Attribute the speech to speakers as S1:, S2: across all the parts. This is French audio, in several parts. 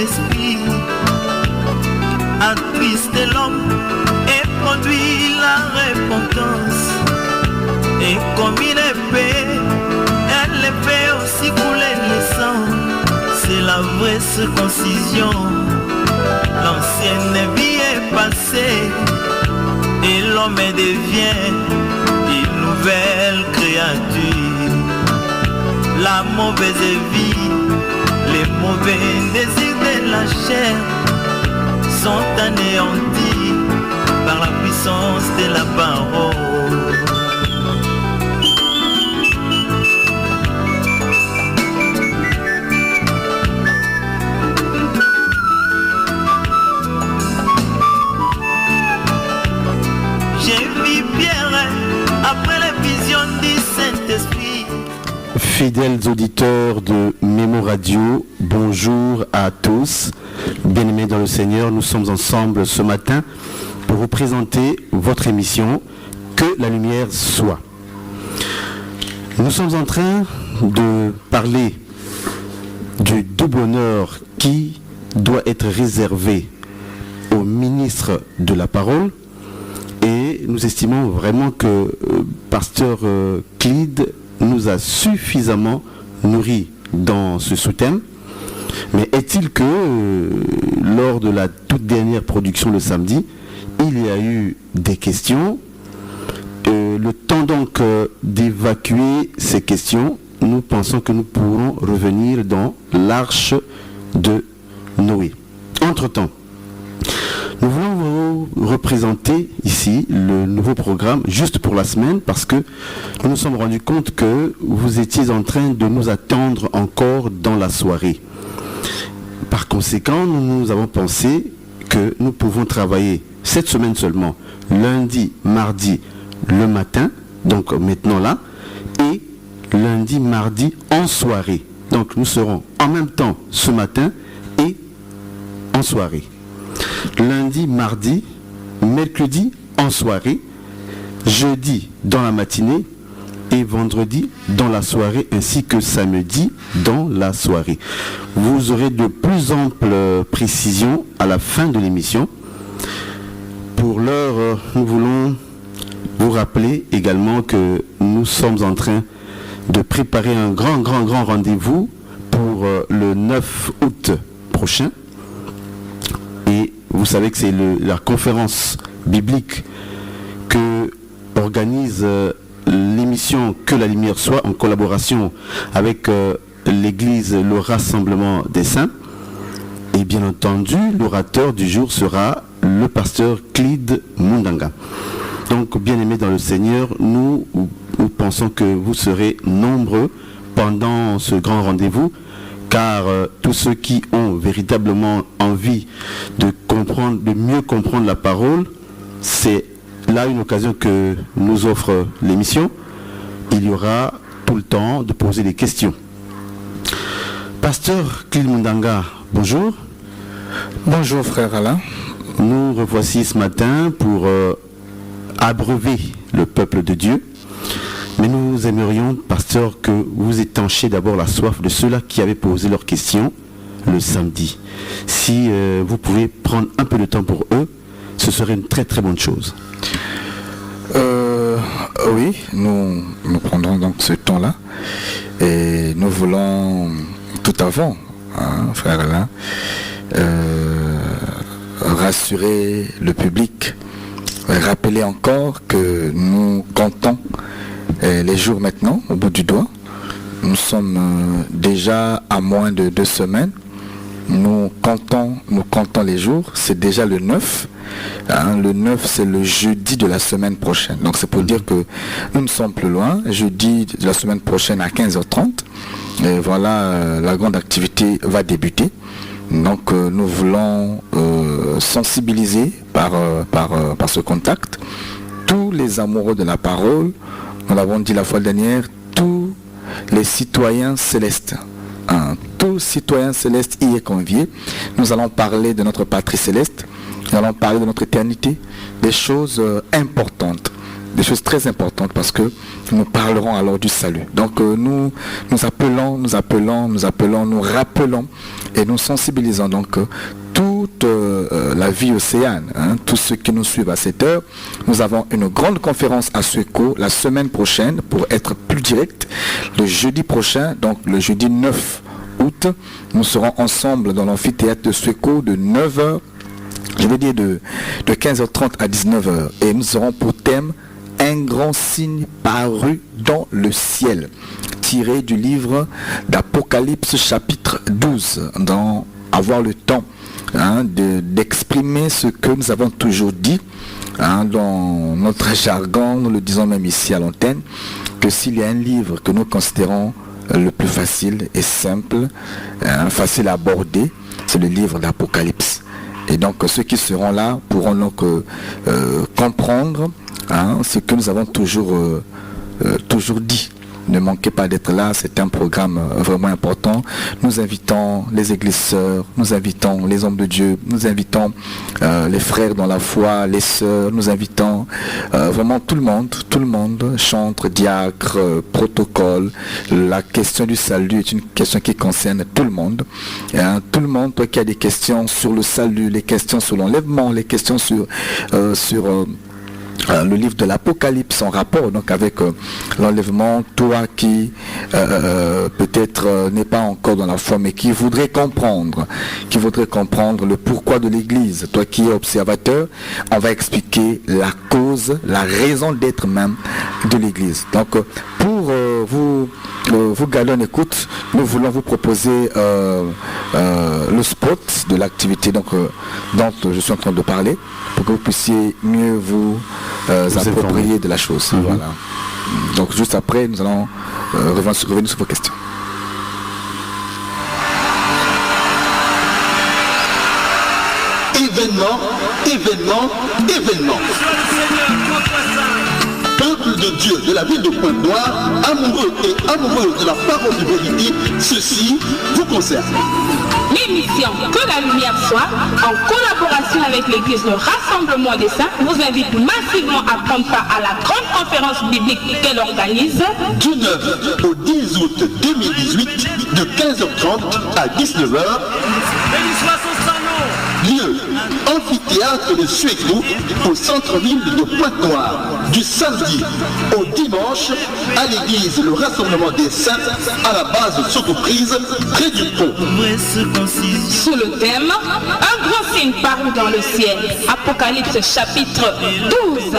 S1: l'esprit, attriste l'homme et produit la repentance. Et comme une épée, elle fait aussi couler le sang. C'est la vraie circoncision. L'ancienne vie est passée et l'homme devient une nouvelle créature. La mauvaise vie, les mauvais désirs de la chair sont anéantis par la puissance de la parole. J'ai vu Pierre après la vision du Saint-Esprit.
S2: Fidèles auditeurs de Mémo Radio, bonjour à tous. Bien-aimés dans le Seigneur, nous sommes ensemble ce matin pour vous présenter votre émission Que la lumière soit. Nous sommes en train de parler du double honneur qui doit être réservé au ministre de la parole. Et nous estimons vraiment que Pasteur Clyde nous a suffisamment nourris dans ce sous-thème. Mais est-il que lors de la toute dernière production le samedi, il y a eu des questions. Le temps donc d'évacuer ces questions, nous pensons que nous pourrons revenir dans l'arche de Noé. Entre-temps, nous voulons vous représenter ici le nouveau programme juste pour la semaine parce que nous nous sommes rendus compte que vous étiez en train de nous attendre encore dans la soirée. Par conséquent, nous avons pensé que nous pouvons travailler cette semaine seulement, lundi, mardi, le matin, donc maintenant là, et lundi, mardi en soirée. Donc nous serons en même temps ce matin et en soirée. Lundi, mardi, mercredi en soirée, jeudi dans la matinée et vendredi dans la soirée ainsi que samedi dans la soirée. Vous aurez de plus amples précisions à la fin de l'émission. Pour l'heure, nous voulons vous rappeler également que nous sommes en train de préparer un grand rendez-vous pour le 9 août prochain. Et vous savez que c'est la conférence biblique que organise l'émission Que la lumière soit en collaboration avec l'église Le Rassemblement des Saints. Et bien entendu, l'orateur du jour sera le pasteur Clyde Mundanga. Donc, bien-aimés dans le Seigneur, nous pensons que vous serez nombreux pendant ce grand rendez-vous, car tous ceux qui ont véritablement envie de comprendre, de mieux comprendre la parole, c'est là une occasion que nous offre l'émission. Il y aura tout le temps de poser des questions. Pasteur Clyde Mundanga, bonjour.
S3: Bonjour frère Alain.
S2: Nous revoici ce matin pour abreuver le peuple de Dieu. Mais nous aimerions, pasteur, que vous étanchiez d'abord la soif de ceux-là qui avaient posé leurs questions le samedi. Si vous pouvez prendre un peu de temps pour eux, ce serait une très bonne chose.
S3: Oui, nous prendrons donc ce temps-là. Et nous voulons, tout avant, frère Alain, rassurer le public, rappeler encore que nous comptons les jours maintenant, au bout du doigt. Nous sommes déjà à moins de 2 semaines. Nous comptons les jours. C'est déjà le 9. Le 9, c'est le jeudi de la semaine prochaine. Donc c'est pour dire que nous ne sommes plus loin. Jeudi de la semaine prochaine à 15h30. Et voilà, la grande activité va débuter. Donc nous voulons sensibiliser par ce contact tous les amoureux de la parole. Nous l'avons dit la fois dernière, tous les citoyens célestes. Tout citoyen céleste y est convié. Nous allons parler de notre patrie céleste. Nous allons parler de notre éternité, des choses importantes. des choses très importantes parce que nous parlerons alors du salut. Donc nous appelons, nous rappelons et nous sensibilisons donc toute la vie océane, tous ceux qui nous suivent à cette heure. Nous avons une grande conférence à Sueco la semaine prochaine, pour être plus direct, le jeudi prochain, donc le jeudi 9 août, nous serons ensemble dans l'amphithéâtre de Sueco de 9h, je veux dire de 15h30 à 19h, et nous aurons pour thème un grand signe paru dans le ciel, tiré du livre d'Apocalypse chapitre 12, dans avoir le temps d'exprimer ce que nous avons toujours dit dans notre jargon, nous le disons même ici à l'antenne, que s'il y a un livre que nous considérons le plus facile et simple, facile à aborder, c'est le livre d'Apocalypse. Et donc ceux qui seront là pourront donc comprendre ce que nous avons toujours dit. Ne manquez pas d'être là, c'est un programme vraiment important. Nous invitons les églises sœurs, nous invitons les hommes de Dieu, nous invitons les frères dans la foi, les sœurs, nous invitons vraiment tout le monde, chantre, diacre, protocole. La question du salut est une question qui concerne tout le monde. Tout le monde, toi qui as des questions sur le salut, les questions sur l'enlèvement, les questions sur le livre de l'Apocalypse en rapport donc avec l'enlèvement, toi qui peut-être n'est pas encore dans la foi mais qui voudrait comprendre le pourquoi de l'Église, toi qui es observateur, on va expliquer la cause, la raison d'être même de l'Église. Donc pour vous gardez en écoute, nous voulons vous proposer le spot de l'activité dont je suis en train de parler, pour que vous puissiez mieux vous approprier de la chose. Voilà. Donc juste après, nous allons revenir sur vos questions.
S4: Événement. Peuple de Dieu de la ville de Pointe-Noire, amoureux et amoureuses de la parole de vérité, ceci vous concerne.
S5: L'émission Que la lumière soit, en collaboration avec l'église Le Rassemblement des Saints, vous invite massivement à prendre part à la grande conférence biblique qu'elle organise
S4: du 9 au 10 août 2018, de 15h30 à 19h. Lieu, amphithéâtre de Sueco, au centre-ville de Pointe-Noire, du samedi au dimanche, à l'église Le Rassemblement des Saints, à la base Socoprise, près du pont.
S5: Sous le thème, un grand signe paru dans le ciel, Apocalypse chapitre 12,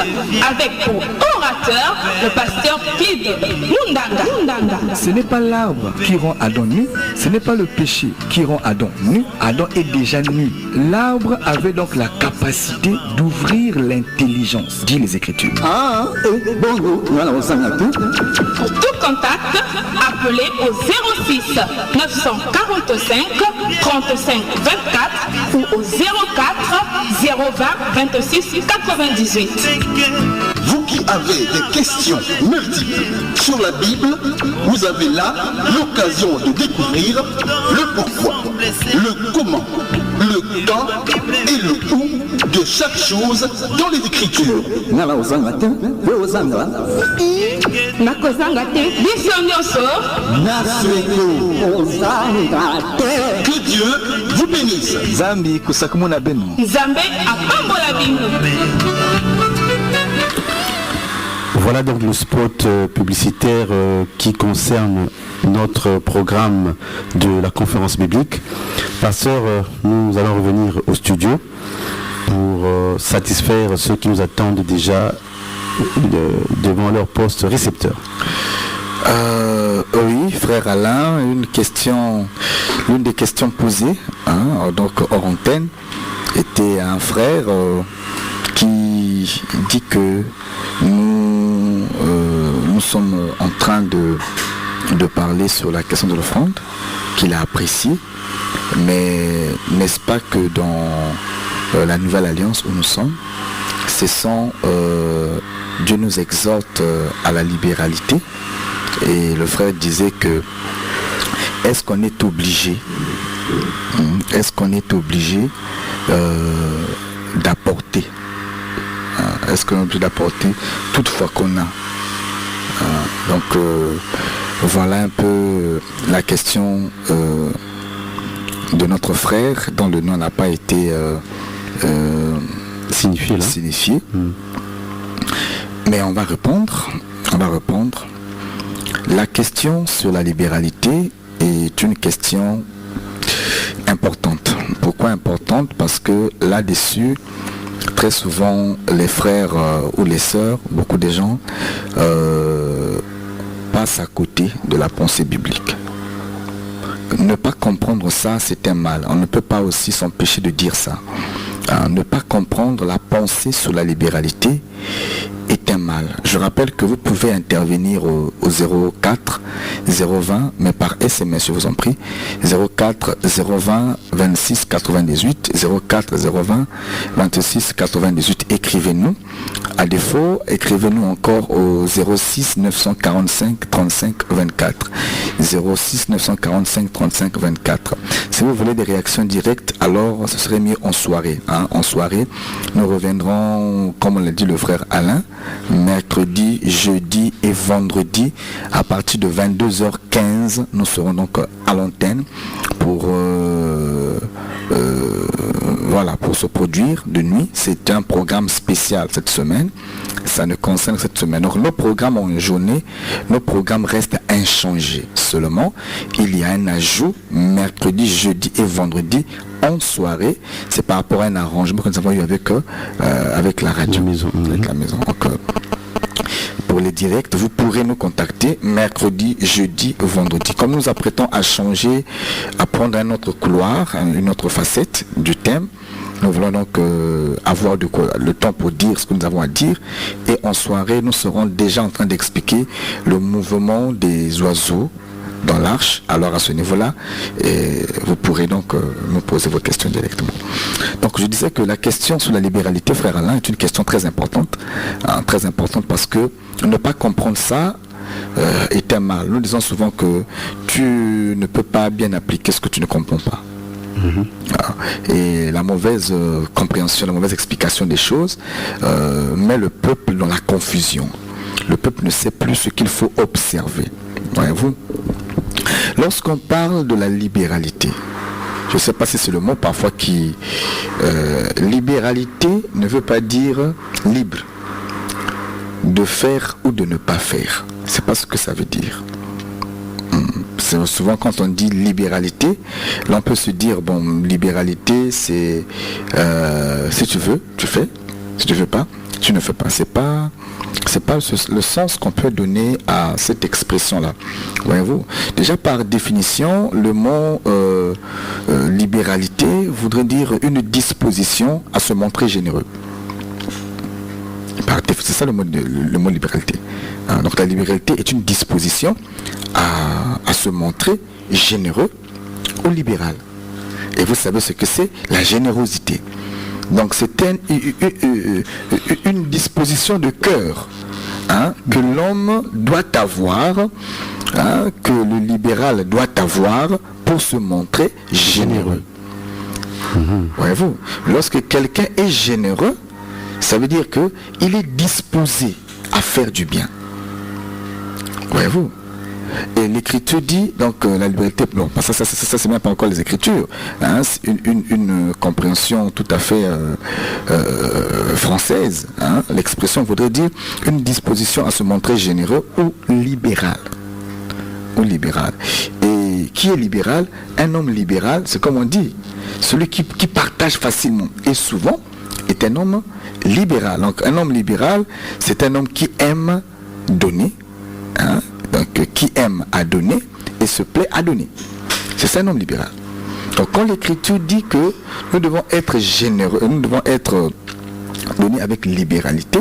S5: avec pour orateur le pasteur Clyde Mundanga.
S6: Ce n'est pas l'arbre qui rend Adam nu, ce n'est pas le péché qui rend Adam nu. Adam est déjà nu. L'arbre avait donc la capacité d'ouvrir l'intelligence, dit les Écritures.
S5: Pour tout contact, appelez au 06 945 35 24 ou au 04 020 26 98.
S4: Vous qui avez des questions multiples sur la Bible, vous avez là l'occasion de découvrir le pourquoi, le comment, le quand et le où de chaque chose dans les Écritures. Que Dieu vous bénisse.
S6: Zambi kusakumuna benu.
S5: Nzambe apambola bino.
S2: Voilà donc le spot publicitaire qui concerne notre programme de la conférence biblique. Pasteur, nous allons revenir au studio pour satisfaire ceux qui nous attendent déjà devant leur poste récepteur.
S3: Oui, frère Alain, l'une des questions posées, donc hors antenne, était un frère qui dit que nous sommes en train de parler sur la question de l'offrande, qu'il a appréciée, mais n'est-ce pas que dans la nouvelle alliance où nous sommes, Dieu nous exhorte à la libéralité, et le frère disait que est-ce qu'on est obligé d'apporter, est-ce qu'on est obligé d'apporter toutefois qu'on a? Donc voilà un peu la question de notre frère dont le nom n'a pas été signifié. Mais on va répondre. La question sur la libéralité est une question importante. Pourquoi importante? Parce que là-dessus, très souvent, les frères ou les sœurs, beaucoup de gens, passent à côté de la pensée biblique. Ne pas comprendre ça, c'est un mal. On ne peut pas aussi s'empêcher de dire ça. Ne pas comprendre la pensée sur la libéralité est un mal. Je rappelle que vous pouvez intervenir au 04 020, mais par SMS, je vous en prie, 04 020 26 98, 04 020 26 98. Écrivez-nous. À défaut, écrivez-nous encore au 06 945 35 24. 06 945 35 24. Si vous voulez des réactions directes, alors ce serait mieux en soirée. En soirée, nous reviendrons, comme l'a dit le frère Alain, mercredi, jeudi et vendredi à partir de 22h15. Nous serons donc à l'antenne pour pour se produire de nuit. C'est un programme spécial cette semaine. Ça ne concerne cette semaine. Donc nos programmes en journée, nos programmes restent inchangés. Seulement, il y a un ajout mercredi, jeudi et vendredi en soirée. C'est par rapport à un arrangement que nous avons eu avec la radio, avec la maison. Donc, pour les directs, vous pourrez nous contacter mercredi, jeudi, vendredi. Comme nous apprêtons à changer, à prendre un autre couloir, une autre facette du thème, nous voulons donc avoir le temps pour dire ce que nous avons à dire. Et en soirée, nous serons déjà en train d'expliquer le mouvement des oiseaux dans l'arche. Alors à ce niveau-là, vous pourrez donc me poser vos questions directement. Donc je disais que la question sur la libéralité, frère Alain, est une question très importante parce que ne pas comprendre ça est un mal. Nous disons souvent que tu ne peux pas bien appliquer ce que tu ne comprends pas. Et la mauvaise compréhension, la mauvaise explication des choses met le peuple dans la confusion. Le peuple ne sait plus ce qu'il faut observer. Voyez-vous, lorsqu'on parle de la libéralité, je ne sais pas si c'est le mot parfois qui... libéralité ne veut pas dire libre de faire ou de ne pas faire. C'est pas ce que ça veut dire. C'est souvent quand on dit libéralité, là on peut se dire, bon, libéralité c'est si tu veux, tu fais, si tu veux pas, tu ne fais pas. C'est pas le sens qu'on peut donner à cette expression-là. Voyez-vous, déjà par définition, le mot libéralité voudrait dire une disposition à se montrer généreux. C'est ça le mot libéralité. Donc la libéralité est une disposition à se montrer généreux ou libéral. Et vous savez ce que c'est la générosité. Donc c'est une disposition de cœur que l'homme doit avoir, que le libéral doit avoir pour se montrer généreux. Voyez-vous, lorsque quelqu'un est généreux, ça veut dire qu'il est disposé à faire du bien. Voyez-vous. Et l'écriture dit, donc la liberté, non, ça c'est même pas encore les écritures, c'est une compréhension tout à fait française. L'expression voudrait dire une disposition à se montrer généreux ou libéral. Et qui est libéral? Un homme libéral, c'est comme on dit, celui qui partage facilement. Et souvent, est un homme libéral. Donc un homme libéral, c'est un homme qui aime donner, donc qui aime à donner et se plaît à donner. C'est ça un homme libéral. Donc quand l'écriture dit que nous devons être généreux, nous devons être donnés avec libéralité,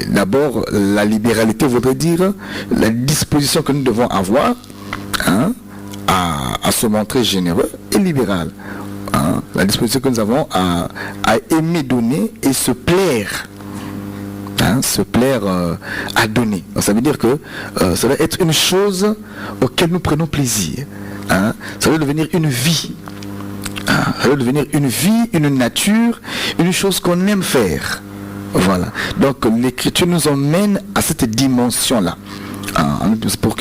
S3: d'abord la libéralité voudrait dire la disposition que nous devons avoir à se montrer généreux et libéral. La disposition que nous avons à aimer donner et se plaire. Se plaire à donner. Donc, ça veut dire que ça va être une chose auquel nous prenons plaisir. Ça va devenir une vie. Ça va devenir une vie, une nature, une chose qu'on aime faire. Voilà. Donc l'écriture nous emmène à cette dimension-là. Pour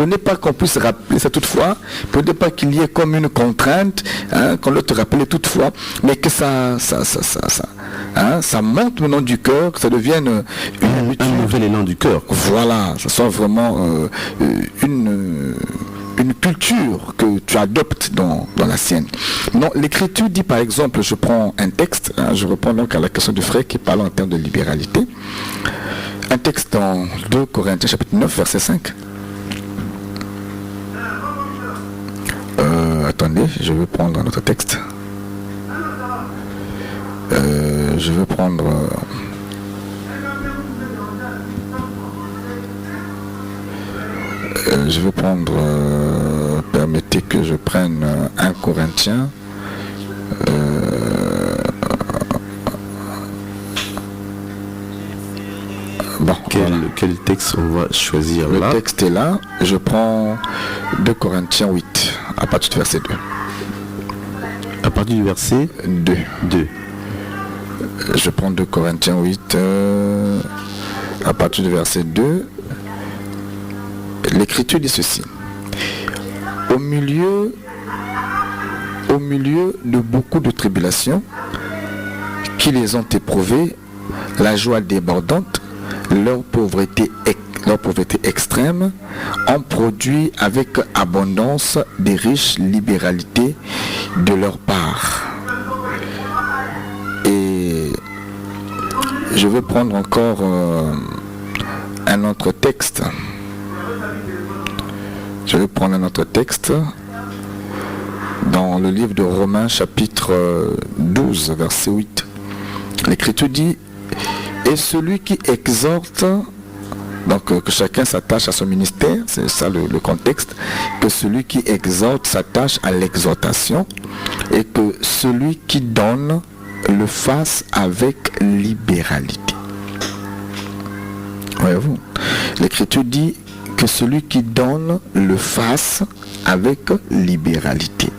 S3: ne pas qu'on puisse rappeler ça toutefois, pour ne pas qu'il y ait comme une contrainte, qu'on doit te rappeler toutefois, mais que ça monte maintenant du cœur, que ça devienne
S2: un nouvel élan du cœur.
S3: Voilà, ça soit vraiment une culture que tu adoptes dans la sienne. Non, l'écriture dit par exemple, je prends un texte, je reprends donc à la question du frère qui parle en termes de libéralité. Un texte dans 2 Corinthiens chapitre 9 verset 5. Attendez, je vais prendre un autre texte. Je vais prendre... permettez que je prenne 1 Corinthiens. Bon,
S2: quel texte on va choisir là?
S3: Le texte est là. Je prends 2 Corinthiens 8, à partir du verset 2.
S2: À partir du verset
S3: 2.
S2: 2.
S3: Je prends 2 Corinthiens 8, à partir du verset 2. L'écriture dit ceci. Au milieu de beaucoup de tribulations qui les ont éprouvées, la joie débordante, leur pauvreté extrême, ont produit avec abondance des riches libéralités de leur part. Et je vais prendre encore un autre texte. Je vais prendre un autre texte dans le livre de Romains chapitre 12 verset 8. L'Écriture dit: et celui qui exhorte, donc que chacun s'attache à son ministère, c'est ça le contexte, que celui qui exhorte s'attache à l'exhortation et que celui qui donne le fasse avec libéralité. Voyez-vous, l'Écriture dit que celui qui donne le fasse avec libéralité.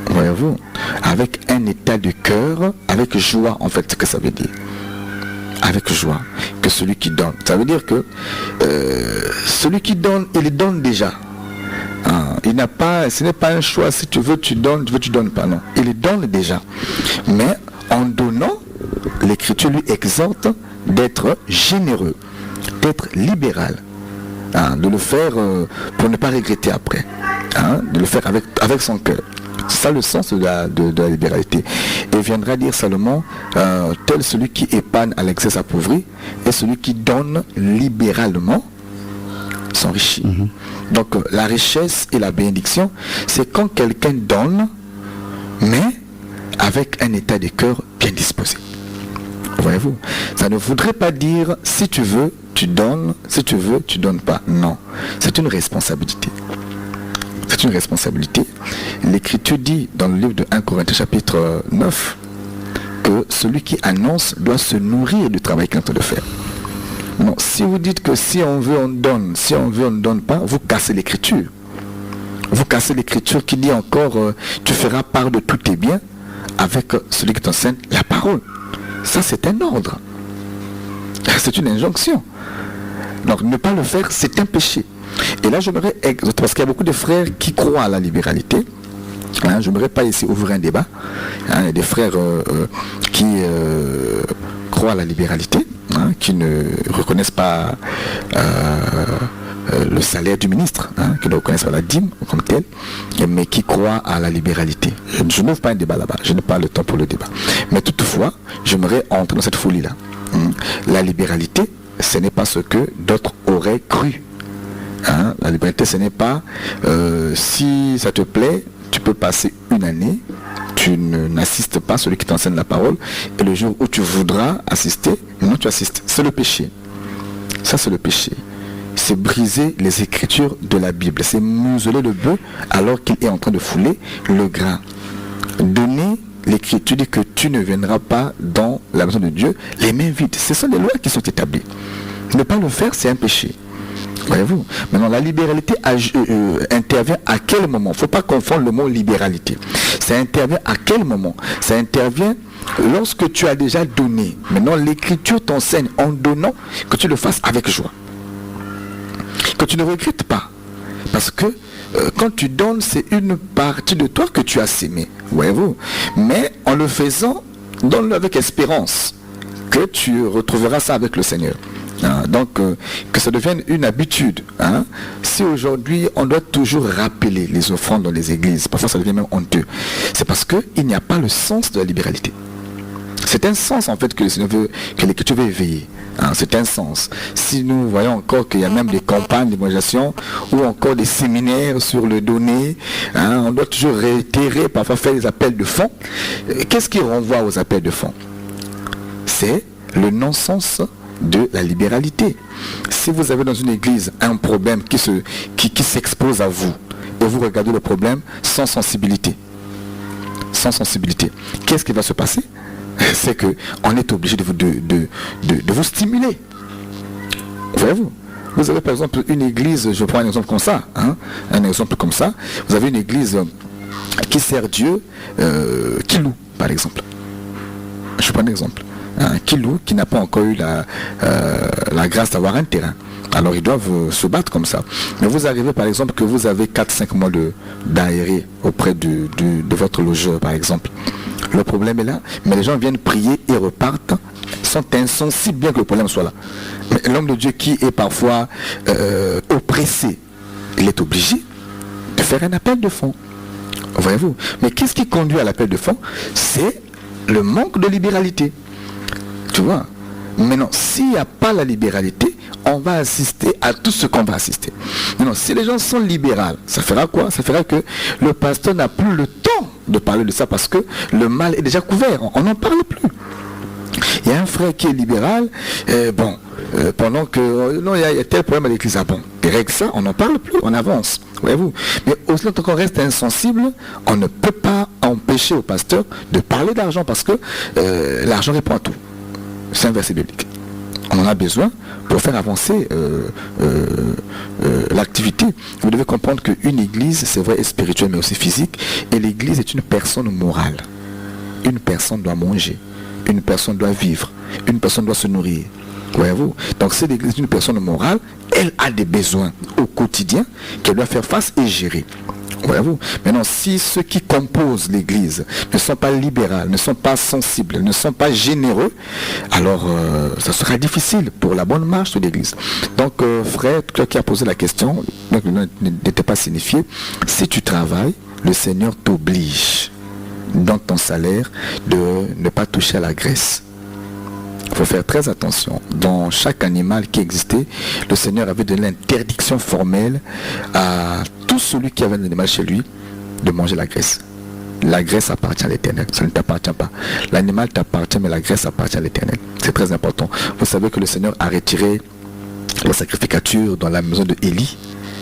S3: Voyez-vous, avec un état de cœur, avec joie, en fait, ce que ça veut dire. Avec joie, que celui qui donne. Ça veut dire que celui qui donne, il donne déjà. Il n'a pas, ce n'est pas un choix, si tu veux tu donnes, tu donnes pas, non. Il donne déjà. Mais en donnant, l'Écriture lui exhorte d'être généreux, d'être libéral. De le faire pour ne pas regretter après, de le faire avec son cœur. C'est ça le sens de la libéralité. Et viendra dire Salomon, tel celui qui épargne à l'excès s'appauvrit, et celui qui donne libéralement s'enrichit. Donc la richesse et la bénédiction, c'est quand quelqu'un donne, mais avec un état de cœur bien disposé. Voyez-vous, ça ne voudrait pas dire si tu veux, tu donnes, si tu veux, tu donnes pas. Non, c'est une responsabilité. C'est une responsabilité. L'Écriture dit dans le livre de 1 Corinthiens chapitre 9 que celui qui annonce doit se nourrir du travail qu'il est en train de faire. Non, si vous dites que si on veut on donne, si on veut on ne donne pas, vous cassez l'Écriture. Vous cassez l'Écriture qui dit encore tu feras part de tous tes biens avec celui qui t'enseigne la parole. Ça, c'est un ordre. C'est une injonction. Donc, ne pas le faire, c'est un péché. Et là, j'aimerais, parce qu'il y a beaucoup de frères qui croient à la libéralité. Je n'aimerais pas ici ouvrir un débat. Il y a des frères qui croient à la libéralité, qui ne reconnaissent pas le salaire du ministre, qui ne reconnaissent pas la dîme comme telle, mais qui croient à la libéralité. Je n'ouvre pas un débat là-bas, je n'ai pas le temps pour le débat. Mais toutefois, j'aimerais entrer dans cette folie-là. La libéralité, ce n'est pas ce que d'autres auraient cru. La liberté, ce n'est pas si ça te plaît, tu peux passer une année, tu n'assistes pas à celui qui t'enseigne la parole, et le jour où tu voudras assister, non, tu assistes. C'est le péché. Ça, c'est le péché. C'est briser les écritures de la Bible. C'est museler le bœuf alors qu'il est en train de fouler le grain. Donner l'écriture dit que tu ne viendras pas dans la maison de Dieu les mains vides. Ce sont les lois qui sont établies. Ne pas le faire, c'est un péché. Voyez-vous? Maintenant, la libéralité intervient à quel moment? Il ne faut pas confondre le mot libéralité. Ça intervient à quel moment? Ça intervient lorsque tu as déjà donné. Maintenant, l'Écriture t'enseigne en donnant que tu le fasses avec joie. Que tu ne regrettes pas. Parce que quand tu donnes, c'est une partie de toi que tu as sémé. Voyez-vous? Mais en le faisant, donne-le avec espérance que tu retrouveras ça avec le Seigneur. Donc, que ça devienne une habitude. Si aujourd'hui, on doit toujours rappeler les offrandes dans les églises, parfois ça devient même honteux, c'est parce qu'il n'y a pas le sens de la libéralité. C'est un sens en fait que l'Écriture veut éveiller. C'est un sens. Si nous voyons encore qu'il y a même des campagnes d'évangélisation ou encore des séminaires sur le donner, on doit toujours réitérer, parfois faire des appels de fonds. Qu'est-ce qui renvoie aux appels de fonds? C'est le non-sens de la libéralité. Si vous avez dans une église un problème qui s'expose à vous et vous regardez le problème sans sensibilité, qu'est-ce qui va se passer? C'est qu'on est obligé de vous stimuler. Voyez-vous? Vous avez par exemple une église, je prends un exemple comme ça, vous avez une église qui sert Dieu, qui loue par exemple. Je prends un exemple. Qui loue, qui n'a pas encore eu la grâce d'avoir un terrain. Alors ils doivent se battre comme ça. Mais vous arrivez par exemple que vous avez 4-5 mois d'aéré auprès de votre logeur par exemple. Le problème est là, mais les gens viennent prier et repartent, sont insensibles bien que le problème soit là. Mais l'homme de Dieu qui est parfois oppressé, il est obligé de faire un appel de fonds. Voyez-vous? Mais qu'est-ce qui conduit à l'appel de fonds? C'est le manque de libéralité. Tu vois? Maintenant, s'il n'y a pas la libéralité, on va assister à tout ce qu'on va assister. Maintenant, si les gens sont libéraux, ça fera quoi? Ça fera que le pasteur n'a plus le temps de parler de ça parce que le mal est déjà couvert. On n'en parle plus. Il y a un frère qui est libéral, pendant que non, il y a tel problème à l'église. Ah bon, et règle ça, on n'en parle plus, on avance. Voyez-vous? Mais aussi longtemps qu'on reste insensible, on ne peut pas empêcher au pasteur de parler d'argent parce que l'argent répond à tout. C'est un verset biblique. On en a besoin pour faire avancer l'activité. Vous devez comprendre qu'une église, c'est vrai, est spirituelle, mais aussi physique. Et l'église est une personne morale. Une personne doit manger. Une personne doit vivre. Une personne doit se nourrir. Voyez-vous? Donc si l'église est une personne morale, elle a des besoins au quotidien qu'elle doit faire face et gérer. Voyez-vous? Maintenant, si ceux qui composent l'église ne sont pas libéraux, ne sont pas sensibles, ne sont pas généreux, alors ça sera difficile pour la bonne marche de l'église. Donc, frère, toi qui as posé la question, n'était pas signifié, si tu travailles, le Seigneur t'oblige dans ton salaire de ne pas toucher à la graisse. Il faut faire très attention. Dans chaque animal qui existait, le Seigneur avait donné l'interdiction formelle à tout celui qui avait un animal chez lui de manger la graisse. La graisse appartient à l'Éternel, ça ne t'appartient pas. L'animal t'appartient, mais la graisse appartient à l'Éternel. C'est très important. Vous savez que le Seigneur a retiré la sacrificature dans la maison de Élie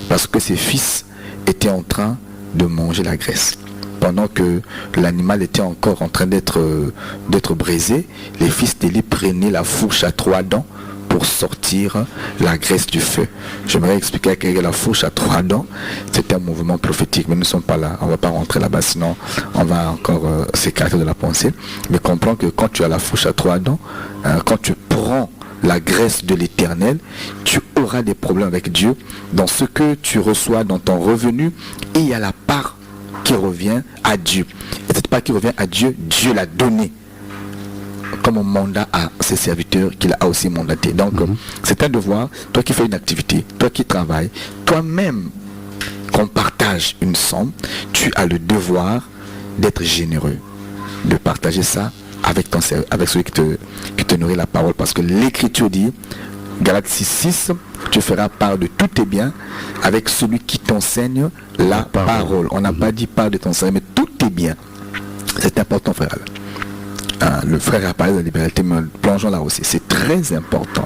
S3: parce que ses fils étaient en train de manger la graisse. Pendant que l'animal était encore en train d'être brisé, les fils d'Élie prenaient la fourche à 3 dents pour sortir la graisse du feu. J'aimerais expliquer quelle est la fourche à 3 dents. C'est un mouvement prophétique, mais nous ne sommes pas là. On ne va pas rentrer là-bas, sinon on va encore s'écarter de la pensée. Mais comprends que quand tu as la fourche à 3 dents, quand tu prends la graisse de l'Éternel, tu auras des problèmes avec Dieu dans ce que tu reçois dans ton revenu, et il y a la part qui revient à Dieu. Et cette part qui revient à Dieu, Dieu l'a donné comme un mandat à ses serviteurs qu'il a aussi mandaté. Donc, c'est un devoir, toi qui fais une activité, toi qui travailles, toi-même, qu'on partage une somme, tu as le devoir d'être généreux, de partager ça avec celui qui te nourrit la parole. Parce que l'Écriture dit, Galates 6:6, tu feras part de tous tes biens avec celui qui t'enseigne la parole. On n'a pas dit part de ton salaire, mais tous tes biens. C'est important, frère. Le frère a parlé de la libéralité, mais plongeons là aussi. C'est très important.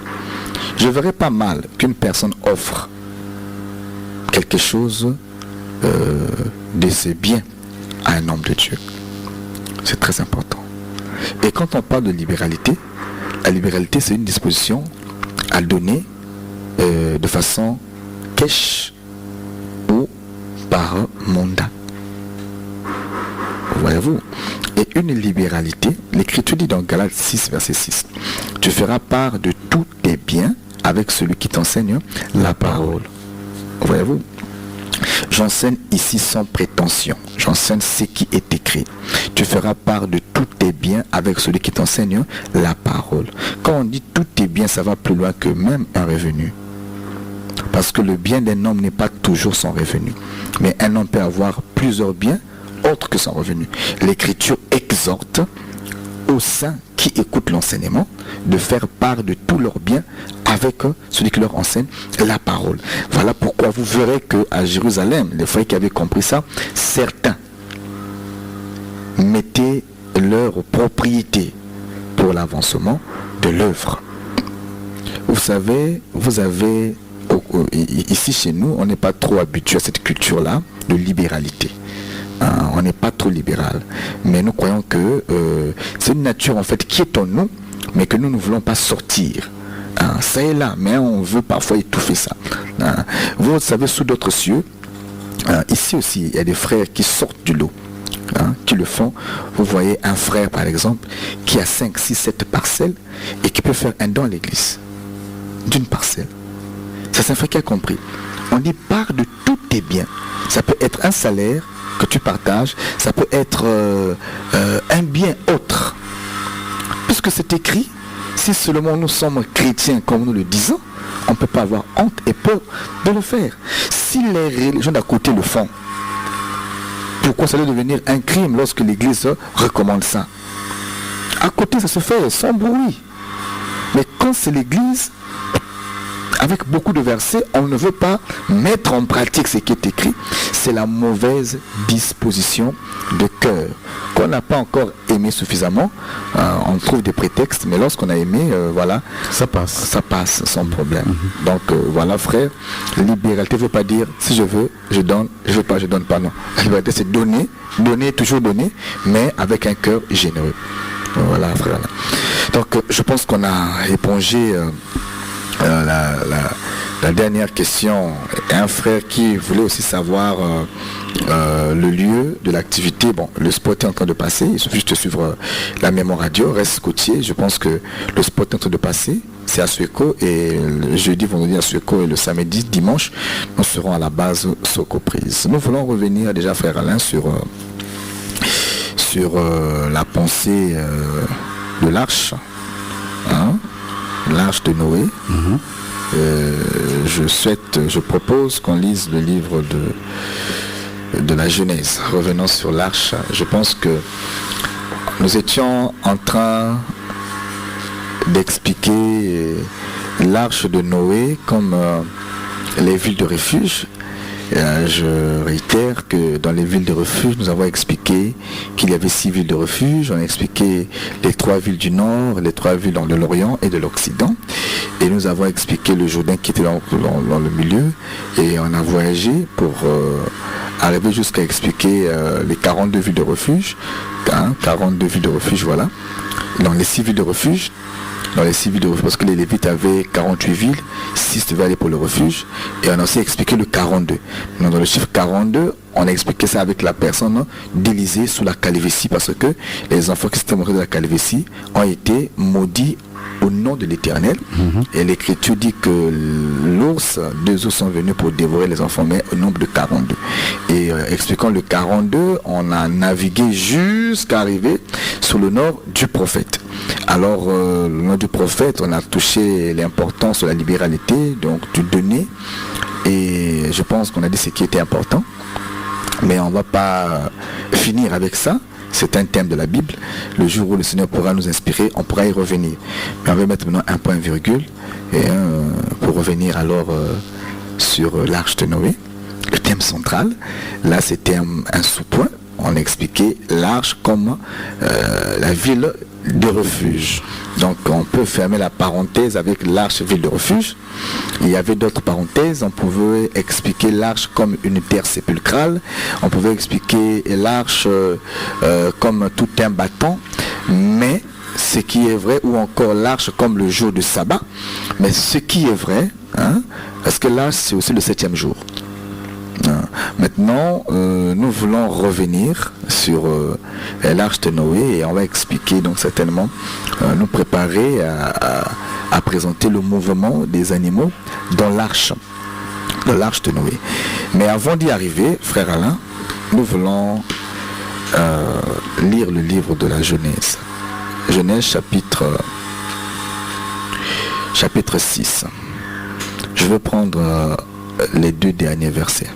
S3: Je verrais pas mal qu'une personne offre quelque chose de ses biens à un homme de Dieu. C'est très important. Et quand on parle de libéralité, la libéralité, c'est une disposition à donner de façon cash ou par mandat. Voyez-vous? Et une libéralité, l'Écriture dit dans Galates 6, verset 6, tu feras part de tous tes biens avec celui qui t'enseigne la parole. Voyez-vous? J'enseigne ici sans prétention. J'enseigne ce qui est écrit. Tu feras part de tous tes biens avec celui qui t'enseigne la parole. Quand on dit tous tes biens, ça va plus loin que même un revenu. Parce que le bien d'un homme n'est pas toujours son revenu. Mais un homme peut avoir plusieurs biens autres que son revenu. L'Écriture exhorte aux saints qui écoutent l'enseignement de faire part de tous leurs biens avec celui qui leur enseigne la parole. Voilà pourquoi vous verrez qu'à Jérusalem, les frères qui avaient compris ça, certains mettaient leur propriété pour l'avancement de l'œuvre. Vous savez, vous avez ici chez nous, on n'est pas trop habitué à cette culture-là de libéralité. On n'est pas trop libéral, mais nous croyons que c'est une nature en fait qui est en nous, mais que nous ne voulons pas sortir. Ça est là, mais on veut parfois étouffer ça. Vous savez, sous d'autres cieux, ici aussi, il y a des frères qui sortent du lot, qui le font. Vous voyez un frère, par exemple, qui a 5, 6, 7 parcelles et qui peut faire un don à l'église d'une parcelle. Ça, c'est un frère qui a compris. On dit part de tous tes biens. Ça peut être un salaire que tu partages, ça peut être un bien autre. Puisque c'est écrit, si seulement nous sommes chrétiens comme nous le disons, on ne peut pas avoir honte et peur de le faire. Si les religions d'à côté le font, pourquoi ça doit devenir un crime lorsque l'Église recommande ça? À côté, ça se fait sans bruit. Mais quand c'est l'Église, avec beaucoup de versets, on ne veut pas mettre en pratique ce qui est écrit. C'est la mauvaise disposition de cœur. Qu'on n'a pas encore aimé suffisamment, on trouve des prétextes, mais lorsqu'on a aimé, voilà, ça passe sans problème. Donc voilà, frère, libéralité ne veut pas dire si je veux, je donne, je veux pas, je donne pas, non. La liberté, c'est donner, toujours donner, mais avec un cœur généreux. Voilà, frère. Donc je pense qu'on a épongé la dernière question. Un frère qui voulait aussi savoir le lieu de l'activité. Bon, le spot est en train de passer. Il suffit juste de suivre la Mémo Radio. Reste côtier. Je pense que le spot est en train de passer. C'est à Sueco. Et le jeudi, vendredi à Sueco. Et le samedi, dimanche, nous serons à la base Socoprise. Nous voulons revenir déjà, frère Alain, sur la pensée de l'arche. L'arche de Noé. Je propose qu'on lise le livre de la Genèse. Revenons sur l'arche. Je pense que nous étions en train d'expliquer l'arche de Noé comme les villes de refuge. Je réitère que dans les villes de refuge, nous avons expliqué qu'il y avait 6 villes de refuge. On a expliqué les 3 villes du nord, les 3 villes de l'Orient et de l'Occident. Et nous avons expliqué le Jourdain qui était dans le milieu. Et on a voyagé pour arriver jusqu'à expliquer les 42 villes de refuge. 42 villes de refuge, voilà. Dans les 6 villes de refuge. Parce que les Lévites avaient 48 villes, 6 devaient aller pour le refuge, et on a aussi expliqué le 42. Donc dans le chiffre 42, on a expliqué ça avec la personne d'Élisée sous la calvitie, parce que les enfants qui s'étaient morts de la calvitie ont été maudits au nom de l'Éternel. Et l'Écriture dit que l'ours, 2 ours sont venus pour dévorer les enfants, mais au nombre de 42. Et expliquant le 42, on a navigué jusqu'à arriver sur le nord du prophète. Alors, le nom du prophète, on a touché l'importance de la libéralité, donc du donner. Et je pense qu'on a dit ce qui était important. Mais on ne va pas finir avec ça. C'est un thème de la Bible. Le jour où le Seigneur pourra nous inspirer, on pourra y revenir. Mais on va mettre maintenant un point virgule et pour revenir alors sur l'arche de Noé. Le thème central, là c'était un sous-point. On a expliqué l'arche comme la ville de refuge. Donc on peut fermer la parenthèse avec l'arche ville de refuge. Il y avait d'autres parenthèses. On pouvait expliquer l'arche comme une terre sépulcrale. On pouvait expliquer l'arche comme tout un bâton. Mais ce qui est vrai, ou encore l'arche comme le jour du sabbat. Mais ce qui est vrai, Parce que là, c'est aussi le 7e jour. Maintenant, nous voulons revenir sur l'arche de Noé et on va expliquer donc certainement, nous préparer à présenter le mouvement des animaux dans l'arche de Noé. Mais avant d'y arriver, frère Alain, nous voulons lire le livre de la Genèse. Genèse chapitre 6. Je vais prendre les 2 derniers versets.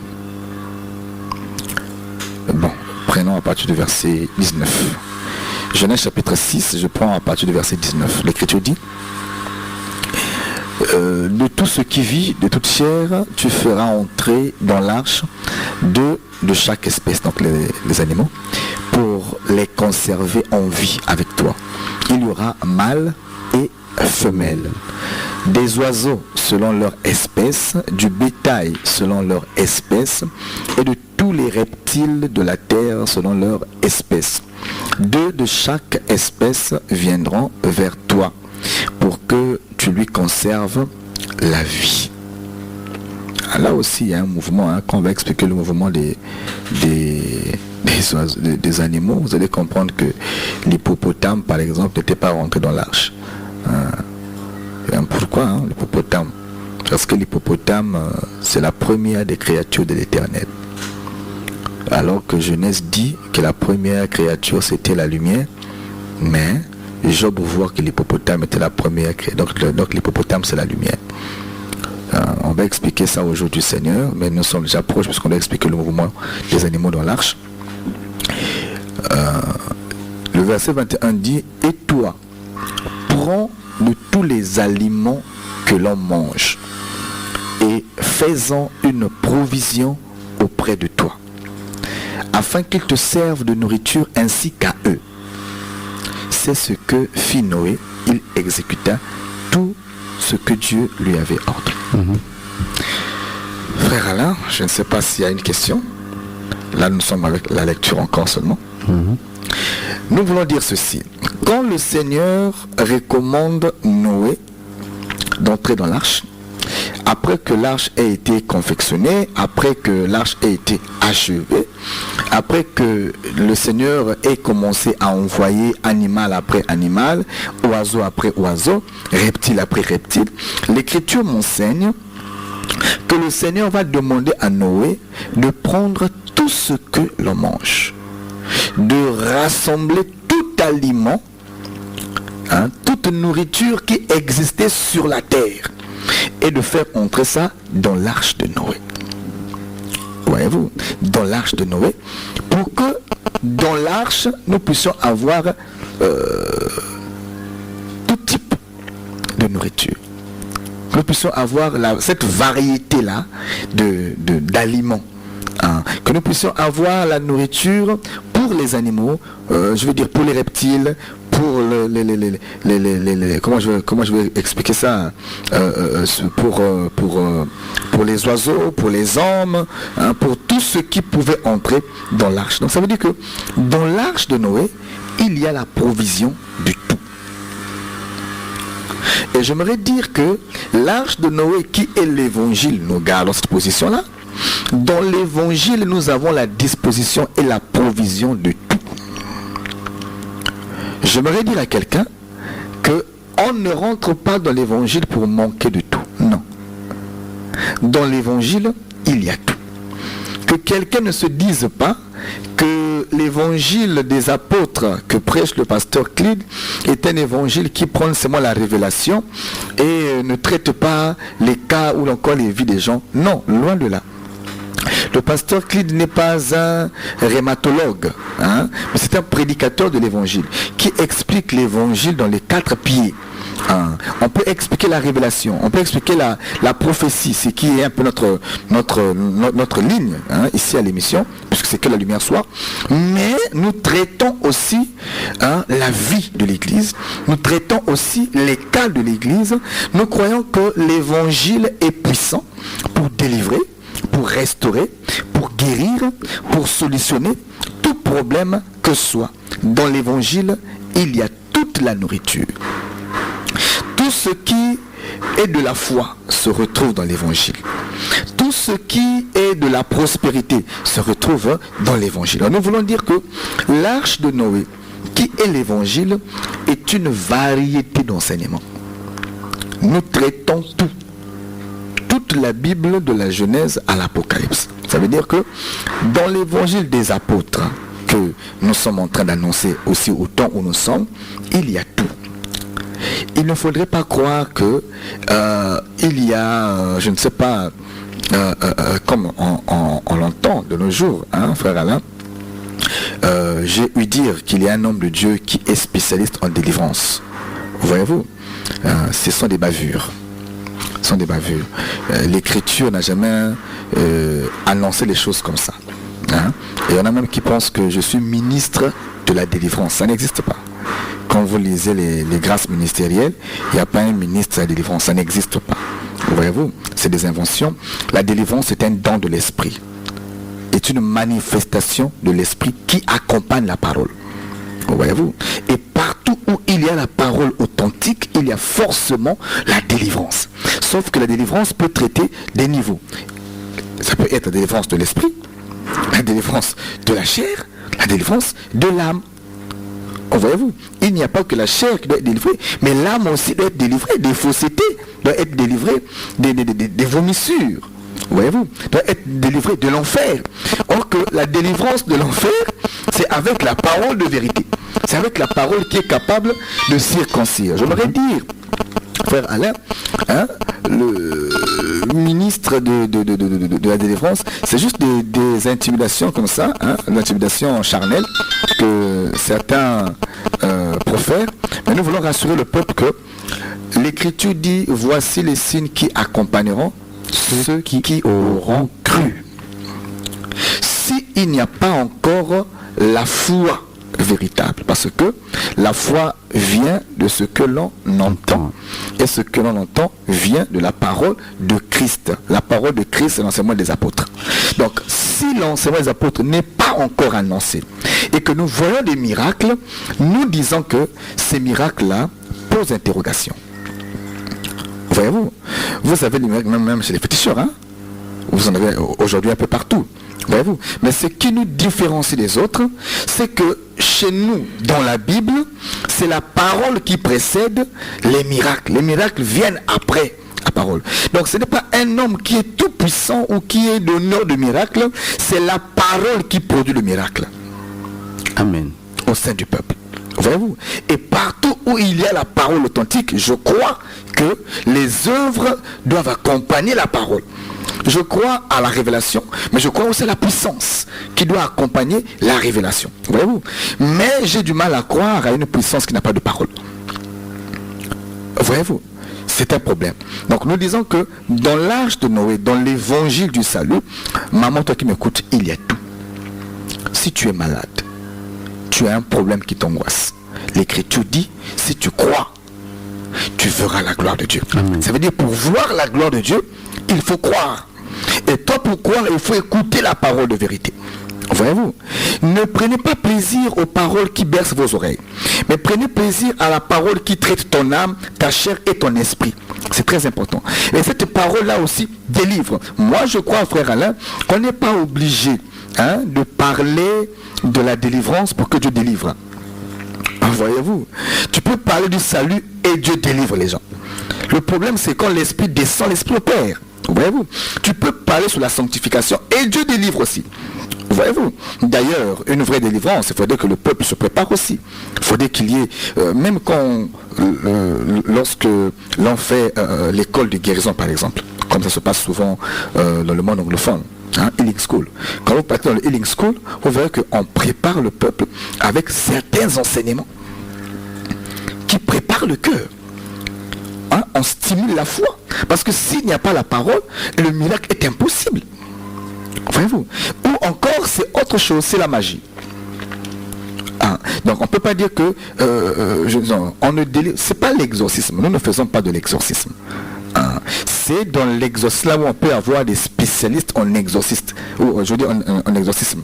S3: Bon, prenons à partir du verset 19. Genèse chapitre 6, je prends à partir du verset 19. L'Écriture dit: de tout ce qui vit, de toute chair, tu feras entrer dans l'arche de chaque espèce, donc les animaux, pour les conserver en vie avec toi. Il y aura mâle et femelle, des oiseaux selon leur espèce, du bétail selon leur espèce, et de tous les reptiles de la terre selon leur espèce. 2 de chaque espèce viendront vers toi, pour que tu lui conserves la vie. Là aussi, il y a un mouvement, quand on va expliquer le mouvement des animaux, vous allez comprendre que l'hippopotame, par exemple, n'était pas rentré dans l'arche. Pourquoi l'hippopotame? Parce que l'hippopotame, c'est la première des créatures de l'Éternel. Alors que Genèse dit que la première créature, c'était la lumière, mais Job voit que l'hippopotame était la première créature. Donc l'hippopotame, c'est la lumière. On va expliquer ça au jour du Seigneur, mais nous sommes déjà proches puisqu'on va expliquer le mouvement des animaux dans l'arche. Le verset 21 dit: et toi, prends de tous les aliments que l'on mange et fais-en une provision auprès de toi, afin qu'ils te servent de nourriture ainsi qu'à eux. C'est ce que fit Noé. Il exécuta tout ce que Dieu lui avait ordonné. Frère Alain, je ne sais pas s'il y a une question. Là, nous sommes avec la lecture encore seulement. Nous voulons dire ceci. Quand le Seigneur recommande Noé d'entrer dans l'arche, après que l'arche ait été confectionnée, après que l'arche ait été achevée, après que le Seigneur ait commencé à envoyer animal après animal, oiseau après oiseau, reptile après reptile, l'Écriture m'enseigne que le Seigneur va demander à Noé de prendre tout ce que l'on mange, de rassembler tout aliment, toute nourriture qui existait sur la terre, et de faire entrer ça dans l'arche de Noé. Voyez-vous, dans l'arche de Noé, pour que dans l'arche, nous puissions avoir tout type de nourriture. Nous puissions avoir cette variété-là d'aliments. Que nous puissions avoir la nourriture pour les animaux, je veux dire pour les reptiles, pour comment je vais expliquer ça, pour les oiseaux, pour les hommes, pour tout ce qui pouvait entrer dans l'arche. Donc ça veut dire que dans l'arche de Noé, il y a la provision du tout. Et j'aimerais dire que l'arche de Noé, qui est l'évangile, nous gardons cette position-là. Dans l'évangile, nous avons la disposition et la provision de tout. J'aimerais dire à quelqu'un qu'on ne rentre pas dans l'évangile pour manquer de tout. Non. Dans l'évangile, il y a tout. Que quelqu'un ne se dise pas que l'évangile des apôtres que prêche le pasteur Clyde est un évangile qui prend seulement la révélation et ne traite pas les cas ou encore les vies des gens. Non, loin de là. Le pasteur Clyde n'est pas un rhématologue, mais c'est un prédicateur de l'évangile qui explique l'évangile dans les 4 piliers. On peut expliquer la révélation, on peut expliquer la prophétie, ce qui est un peu notre ligne ici à l'émission, puisque c'est que la lumière soit. Mais nous traitons aussi la vie de l'Église, nous traitons aussi les cas de l'Église. Nous croyons que l'évangile est puissant pour délivrer, pour restaurer, pour guérir, pour solutionner tout problème que ce soit. Dans l'évangile, il y a toute la nourriture. Tout ce qui est de la foi se retrouve dans l'évangile. Tout ce qui est de la prospérité se retrouve dans l'évangile. Nous voulons dire que l'arche de Noé, qui est l'évangile, est une variété d'enseignements. Nous traitons tout. Toute la Bible de la Genèse à l'Apocalypse. Ça veut dire que dans l'évangile des apôtres que nous sommes en train d'annoncer aussi au temps où nous sommes, il y a tout. Il ne faudrait pas croire que il y a, je ne sais pas, comme on l'entend de nos jours, hein, frère Alain, j'ai eu dire qu'il y a un homme de Dieu qui est spécialiste en délivrance. Voyez-vous, ce sont des bavures. Ce sont des bavures. L'écriture n'a jamais annoncé les choses comme ça. Hein? Et il y en a même qui pensent que je suis ministre de la délivrance. Ça n'existe pas. Quand vous lisez les grâces ministérielles, il n'y a pas un ministre de la délivrance. Ça n'existe pas. Voyez-vous, c'est des inventions. La délivrance est un don de l'esprit. Est une manifestation de l'esprit qui accompagne la parole. Voyez-vous. Et partout où il y a la parole authentique, il y a forcément la délivrance. Sauf que la délivrance peut traiter des niveaux. Ça peut être la délivrance de l'esprit, la délivrance de la chair, la délivrance de l'âme. Voyez-vous, il n'y a pas que la chair qui doit être délivrée, mais l'âme aussi doit être délivrée des faussetés, doit être délivrée des vomissures. Voyez-vous, doit être délivrée de l'enfer. Or que la délivrance de l'enfer, c'est avec la parole de vérité. C'est avec la parole qui est capable de circoncire. J'aimerais dire, frère Alain, hein, le ministre de la délivrance, c'est juste des intimidations comme ça, hein, l'intimidation charnelle que certains profèrent. Mais nous voulons rassurer le peuple que l'Écriture dit, voici les signes qui accompagneront ceux qui auront cru. S'il n'y a pas encore la foi véritable, parce que la foi vient de ce que l'on entend, et ce que l'on entend vient de la parole de Christ. La parole de Christ, c'est l'enseignement des apôtres. Donc si l'enseignement des apôtres n'est pas encore annoncé et que nous voyons des miracles, nous disons que ces miracles-là posent interrogation. Voyez-vous, vous avez des miracles même chez les féticheurs, hein? Vous en avez aujourd'hui un peu partout. Voyez-vous, mais ce qui nous différencie des autres, c'est que chez nous, dans la Bible, c'est la parole qui précède les miracles. Les miracles viennent après la parole. Donc ce n'est pas un homme qui est tout puissant ou qui est donneur de miracles, c'est la parole qui produit le miracle.
S2: Amen.
S3: Au sein du peuple. Voyez-vous, et partout où il y a la parole authentique, je crois que les œuvres doivent accompagner la parole. Je crois à la révélation, mais je crois aussi à la puissance qui doit accompagner la révélation. Voyez-vous, mais j'ai du mal à croire à une puissance qui n'a pas de parole. Voyez-vous, c'est un problème. Donc nous disons que dans l'arche de Noé, dans l'évangile du salut, maman, toi qui m'écoutes, il y a tout. Si tu es malade, tu as un problème qui t'angoisse, l'Écriture dit, si tu crois, tu verras la gloire de Dieu. Amen. Ça veut dire, pour voir la gloire de Dieu, il faut croire. Et toi, pour croire, il faut écouter la parole de vérité. Voyez-vous, ne prenez pas plaisir aux paroles qui bercent vos oreilles, mais prenez plaisir à la parole qui traite ton âme, ta chair et ton esprit. C'est très important. Et cette parole-là aussi délivre. Moi, je crois, frère Alain, qu'on n'est pas obligé, hein, de parler de la délivrance pour que Dieu délivre. Voyez-vous, tu peux parler du salut et Dieu délivre les gens. Le problème, c'est quand l'esprit descend, l'esprit opère. Voyez-vous, tu peux parler sur la sanctification et Dieu délivre aussi. Voyez-vous, d'ailleurs, une vraie délivrance, il faudrait que le peuple se prépare aussi. Il faudrait qu'il y ait, même quand, lorsque l'on fait l'école de guérison, par exemple, comme ça se passe souvent dans le monde anglophone, hein, Healing School. Quand vous partez dans le Healing School, vous verrez qu'on prépare le peuple avec certains enseignements qui préparent le cœur. Hein, on stimule la foi. Parce que s'il n'y a pas la parole, le miracle est impossible. Voyez-vous. Ou encore, c'est autre chose, c'est la magie. Hein, donc on ne peut pas dire que on ne délivre. C'est pas l'exorcisme. Nous ne faisons pas de l'exorcisme. Hein, c'est dans l'exorcisme là où on peut avoir des spécialistes en exorcisme. Ou je veux dire en exorcisme.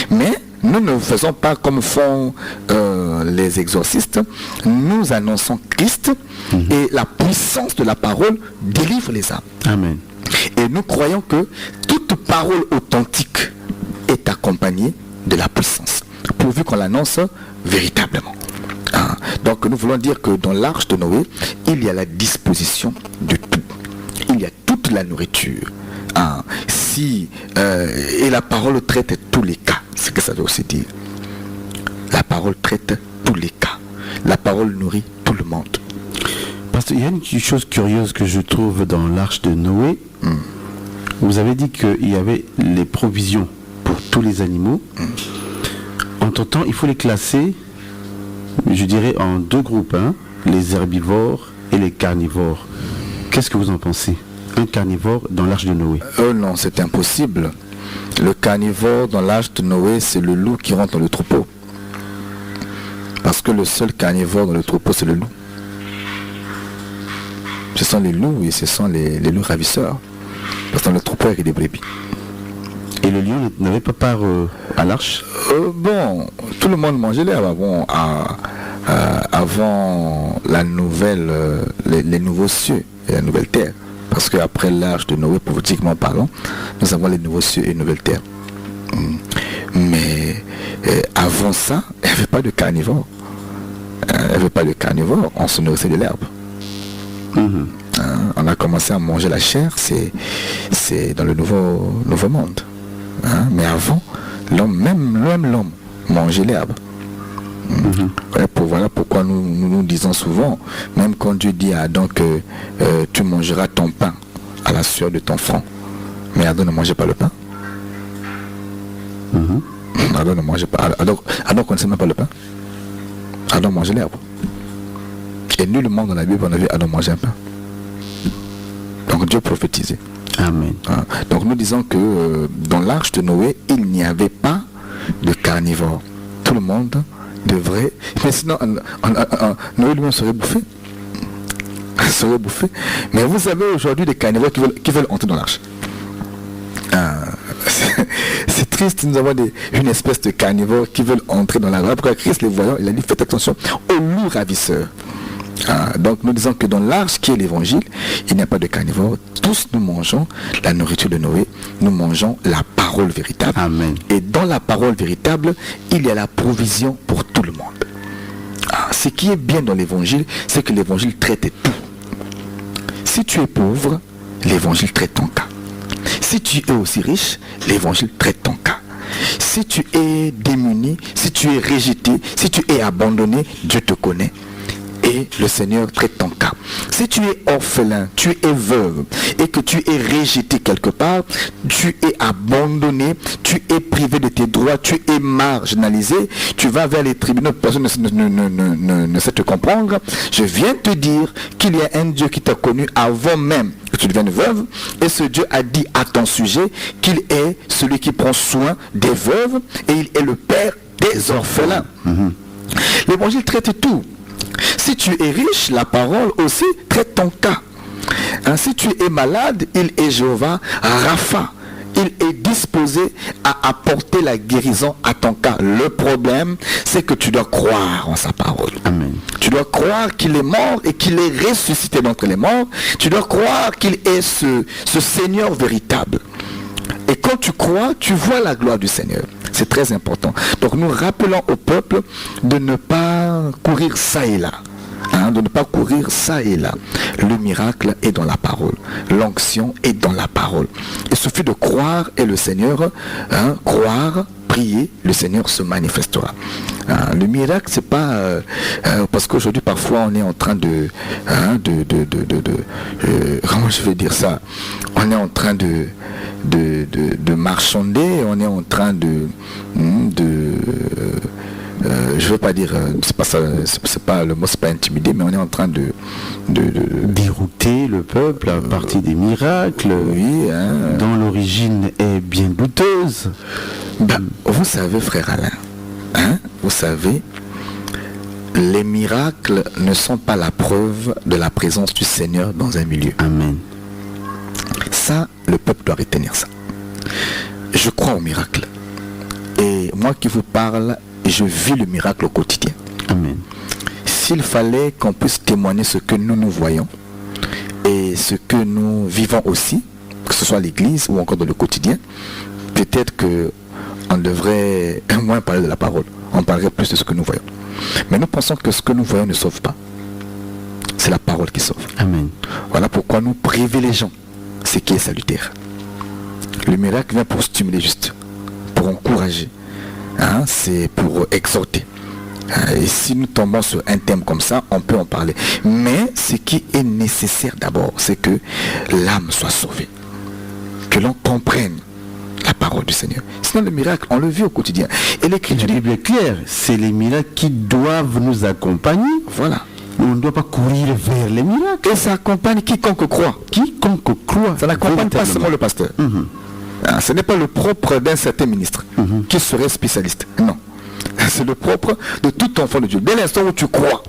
S3: Mais nous ne faisons pas comme font les exorcistes. Nous annonçons Christ et la puissance de la parole délivre les âmes.
S2: Amen.
S3: Et nous croyons que toute parole authentique est accompagnée de la puissance, pourvu qu'on l'annonce véritablement. Donc nous voulons dire que dans l'arche de Noé, il y a la disposition de tout. Il y a toute la nourriture. Et la parole traite tous les cas. C'est ce que ça veut aussi dire. La parole traite tous les cas. La parole nourrit tout le monde.
S2: Parce qu'il y a une chose curieuse que je trouve dans l'arche de Noé. Vous avez dit qu'il y avait les provisions pour tous les animaux. Entre-temps, il faut les classer, je dirais, en deux groupes, les herbivores et les carnivores. Qu'est-ce que vous en pensez? Un carnivore dans l'arche de Noé?
S3: Non, c'est impossible. Le carnivore dans l'arche de Noé, c'est le loup qui rentre dans le troupeau. Parce que le seul carnivore dans le troupeau, c'est le loup. Ce sont les loups et ce sont les loups ravisseurs. Parce que dans le troupeau, il y a des brebis.
S2: Et le lion n'avait pas part à l'arche?
S3: Bon, tout le monde mangeait l'herbe avant la nouvelle, les nouveaux cieux et la nouvelle terre. Parce qu'après l'arche de Noé, politiquement parlant, nous avons les nouveaux cieux et une nouvelle terre. Mais avant ça, il n'y avait pas de carnivore. Il n'y avait pas de carnivore, on se nourrissait de l'herbe. On a commencé à manger la chair, c'est dans le nouveau monde. Mais avant, même l'homme mangeait l'herbe. Voilà pourquoi nous disons souvent, même quand Dieu dit à Adam que tu mangeras ton pain à la sueur de ton front. Mais Adam ne mangeait pas le pain. Adam ne mangeait pas. Adam ne connaissait même pas le pain. Adam mangeait l'herbe. Et nullement dans la Bible on a vu Adam manger un pain. Donc Dieu prophétisait.
S2: Amen.
S3: Donc nous disons que dans l'arche de Noé, il n'y avait pas de carnivore. Tout le monde devrait... Mais sinon, Noé lui-même serait bouffé. Serait bouffé. Mais vous avez aujourd'hui des carnivores qui veulent entrer dans l'arche. C'est triste, nous avons une espèce de carnivores qui veulent entrer dans l'arche. Après Christ, les voyants, il a dit faites attention aux loups ravisseurs. Donc nous disons que dans l'arche qui est l'évangile, il n'y a pas de carnivore. Tous nous mangeons la nourriture de Noé, nous mangeons la parole véritable.
S2: Amen.
S3: Et dans la parole véritable, il y a la provision pour tout le monde. Ce qui est bien dans l'évangile, c'est que l'évangile traite tout. Si tu es pauvre, l'évangile traite ton cas. Si tu es aussi riche, l'évangile traite ton cas. Si tu es démuni, si tu es rejeté, si tu es abandonné, Dieu te connaît. Et le Seigneur traite ton cas. Si tu es orphelin, tu es veuve et que tu es rejeté quelque part, tu es abandonné, tu es privé de tes droits, tu es marginalisé, tu vas vers les tribunaux, personne ne sait te comprendre. Je viens te dire qu'il y a un Dieu qui t'a connu avant même que tu deviennes veuve, et ce Dieu a dit à ton sujet qu'il est celui qui prend soin des veuves et il est le père des orphelins. L'évangile traite tout. Si tu es riche, la parole aussi traite ton cas. Si tu es malade, il est Jéhovah Rapha. Il est disposé à apporter la guérison à ton cas. Le problème, c'est que tu dois croire en sa parole.
S2: Amen.
S3: Tu dois croire qu'il est mort et qu'il est ressuscité d'entre les morts. Tu dois croire qu'il est ce Seigneur véritable. Et quand tu crois, tu vois la gloire du Seigneur. C'est très important. Donc nous rappelons au peuple de ne pas courir ça et là. De ne pas courir ça et là. Le miracle est dans la parole. L'onction est dans la parole. Il suffit de croire et le Seigneur, croire, prier, le Seigneur se manifestera. Le miracle, c'est pas... parce qu'aujourd'hui, parfois, on est en train de... comment je vais dire ça? On est en train de marchander, on est en train je veux pas dire, c'est pas ça, c'est pas le mot, c'est pas intimider, mais on est en train de
S2: dérouter le peuple à partir des miracles,
S3: oui,
S2: dont l'origine est bien douteuse.
S3: Vous savez, frère Alain, vous savez, les miracles ne sont pas la preuve de la présence du Seigneur dans un milieu.
S2: Amen.
S3: Ça, le peuple doit retenir ça. Je crois au miracle. Et moi qui vous parle, je vis le miracle au quotidien.
S2: Amen.
S3: S'il fallait qu'on puisse témoigner ce que nous voyons et ce que nous vivons aussi, que ce soit à l'église ou encore dans le quotidien, peut-être qu'on devrait moins parler de la parole. On parlerait plus de ce que nous voyons. Mais nous pensons que ce que nous voyons ne sauve pas. C'est la parole qui sauve.
S2: Amen.
S3: Voilà pourquoi nous privilégions ce qui est salutaire. Le miracle vient pour stimuler juste, pour encourager. C'est pour exhorter. Et si nous tombons sur un thème comme ça, on peut en parler. Mais ce qui est nécessaire d'abord, c'est que l'âme soit sauvée. Que l'on comprenne la parole du Seigneur. Sinon le miracle, on le vit au quotidien. Et l'Écriture,
S2: La Bible est claire, c'est les miracles qui doivent nous accompagner.
S3: voilà.
S2: On ne doit pas courir vers les miracles.
S3: Et ça accompagne quiconque croit.
S2: Quiconque croit.
S3: Ça n'accompagne pas seulement le pasteur. Ce n'est pas le propre d'un certain ministre qui serait spécialiste. Non. C'est le propre de tout enfant de Dieu. Dès l'instant où tu crois,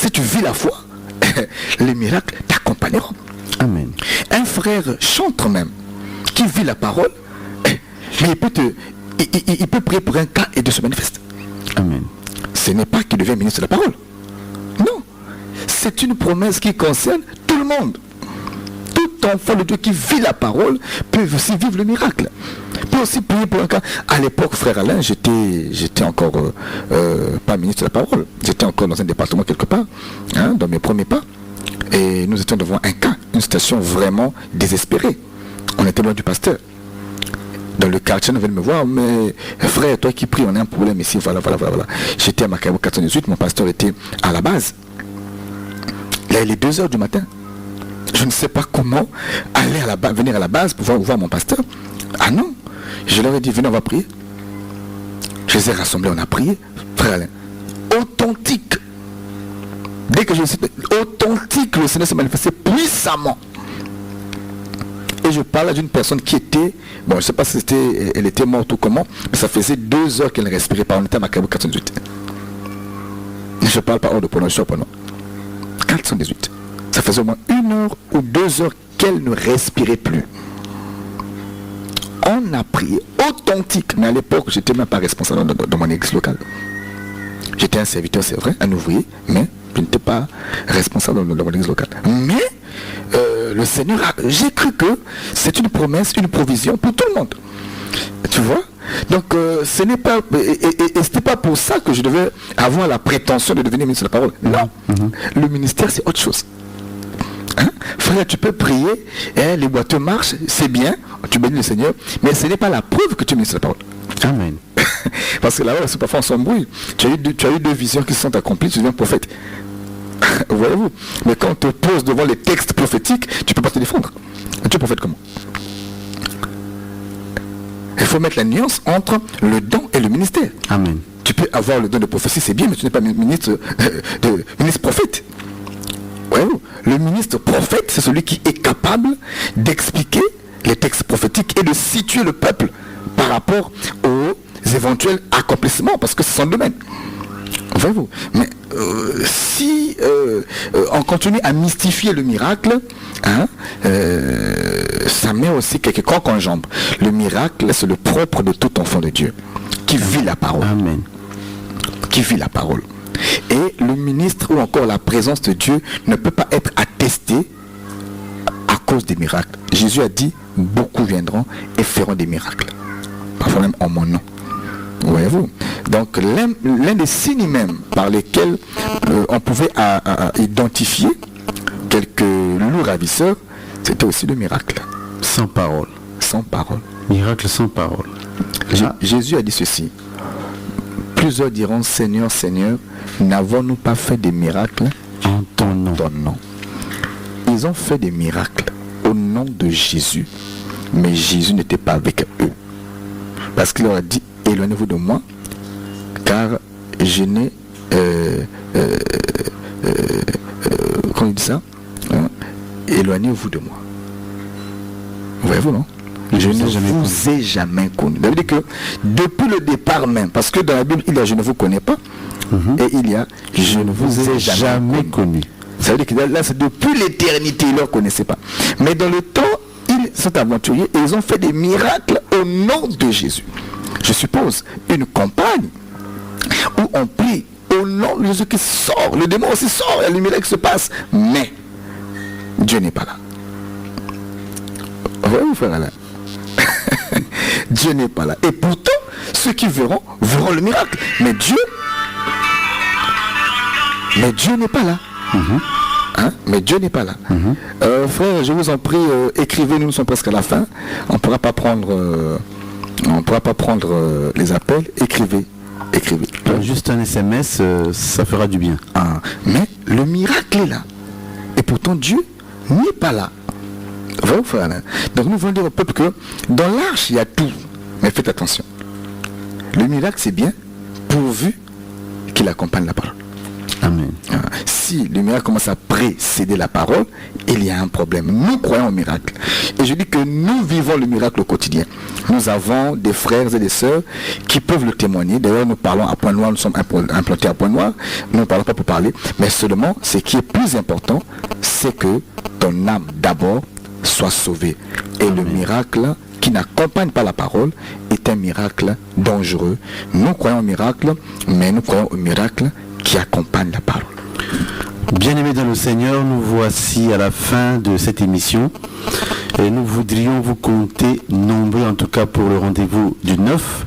S3: si tu vis la foi, les miracles t'accompagneront.
S2: Amen.
S3: Un frère chantre même, qui vit la parole, mais il peut prier pour un cas et Dieu se manifeste.
S2: Amen.
S3: Ce n'est pas qu'il devient ministre de la parole. Non. C'est une promesse qui concerne tout le monde. Tout enfant de Dieu qui vit la parole peut aussi vivre le miracle. Peut aussi prier pour un cas. À l'époque, frère Alain, j'étais encore pas ministre de la parole. J'étais encore dans un département quelque part, dans mes premiers pas. Et nous étions devant un cas, une situation vraiment désespérée. On était loin du pasteur. Dans le quartier, on venait me voir, mais frère, toi qui pries, on a un problème ici, voilà. J'étais à Macabo 418, mon pasteur était à la base. Là, il est 2h du matin. Je ne sais pas comment venir à la base pour voir mon pasteur. Ah non, je leur ai dit, venez, on va prier. Je les ai rassemblés, on a prié. Frère Alain, authentique. Dès que je suis authentique, le Seigneur s'est manifesté puissamment. Et je parle d'une personne qui était, bon, je ne sais pas si elle était morte ou comment, mais ça faisait 2 heures qu'elle ne respirait pas. On était à Macabo 418. Je parle pas hors de pronom, je suis pronom. 418. Ça faisait au moins 1 heure ou 2 heures qu'elle ne respirait plus. On a prié authentique. Mais à l'époque, je n'étais même pas responsable dans mon église locale. J'étais un serviteur, c'est vrai, un ouvrier, mais je n'étais pas responsable dans mon église locale. Mais le Seigneur, j'ai cru que c'est une promesse, une provision pour tout le monde. Tu vois? Donc ce n'est pas, et ce n'est pas pour ça que je devais avoir la prétention de devenir ministre de la parole. Non. Le ministère, c'est autre chose. Frère, tu peux prier, les boiteux marchent, c'est bien, tu bénis le Seigneur, mais ce n'est pas la preuve que tu es ministre de la parole.
S2: Amen.
S3: Parce que là-bas, parfois on s'embrouille. Tu as eu deux visions qui se sont accomplies, tu deviens prophète. Voyez-vous? Mais quand on te pose devant les textes prophétiques, tu ne peux pas te défendre. Tu es prophète comment? Il faut mettre la nuance entre le don et le ministère.
S2: Amen.
S3: Tu peux avoir le don de prophétie, c'est bien, mais tu n'es pas ministre prophète. Voyez-vous? Le ministre prophète, c'est celui qui est capable d'expliquer les textes prophétiques et de situer le peuple par rapport aux éventuels accomplissements, parce que c'est son domaine. Voyez-vous? Mais si on continue à mystifier le miracle, ça met aussi quelques coques en jambes. Le miracle, c'est le propre de tout enfant de Dieu qui vit la parole.
S2: Amen.
S3: Qui vit la parole. Et le ministre ou encore la présence de Dieu ne peut pas être attesté à cause des miracles. Jésus a dit, beaucoup viendront et feront des miracles. Parfois même en mon nom. Voyez-vous? Donc l'un des signes même par lesquels on pouvait identifier quelques loups ravisseurs, c'était aussi le miracle.
S2: Sans parole.
S3: Sans parole.
S2: Miracle sans parole.
S3: Jésus a dit ceci. Plusieurs diront, Seigneur, Seigneur, n'avons-nous pas fait des miracles
S2: en ton nom?
S3: Ils ont fait des miracles au nom de Jésus, mais Jésus n'était pas avec eux. Parce qu'il leur a dit, éloignez-vous de moi, car je n'ai... comment il dit ça? Éloignez-vous de moi. Voyez-vous, non? Je ne vous ai jamais connu. Ça veut dire que depuis le départ même, parce que dans la Bible, il y a je ne vous connais pas, et il y a je ne vous ai jamais connu. Ça veut dire que là, c'est depuis l'éternité, ils ne le connaissaient pas. Mais dans le temps, ils sont aventuriers et ils ont fait des miracles au nom de Jésus. je suppose, une campagne où on prie au nom de Jésus qui sort, le démon aussi sort, et le miracle se passe, mais Dieu n'est pas là. Vous frère Alain. Dieu n'est pas là. Et pourtant, ceux qui verront le miracle. Mais Dieu n'est pas là. Hein? Mais Dieu n'est pas là. Frère, je vous en prie, écrivez, nous sommes presque à la fin. On ne pourra pas prendre les appels. Écrivez.
S2: Juste un SMS, ça fera du bien.
S3: Mais le miracle est là. Et pourtant, Dieu n'est pas là. Donc nous voulons dire au peuple que dans l'arche, il y a tout. Mais faites attention. Le miracle, c'est bien pourvu qu'il accompagne la parole.
S2: Amen.
S3: Si le miracle commence à précéder la parole, il y a un problème. Nous croyons au miracle. Et je dis que nous vivons le miracle au quotidien. Nous avons des frères et des sœurs qui peuvent le témoigner. D'ailleurs, nous parlons à Point-Noir, nous sommes implantés à Point-Noir. Nous ne parlons pas pour parler. Mais seulement, ce qui est plus important, c'est que ton âme d'abord soit sauvée. Et le miracle qui n'accompagne pas la parole est un miracle dangereux. Nous croyons au miracle, mais nous croyons au miracle qui accompagne la parole.
S2: Bien-aimés dans le Seigneur, nous voici à la fin de cette émission et nous voudrions vous compter nombreux, en tout cas pour le rendez-vous du 9.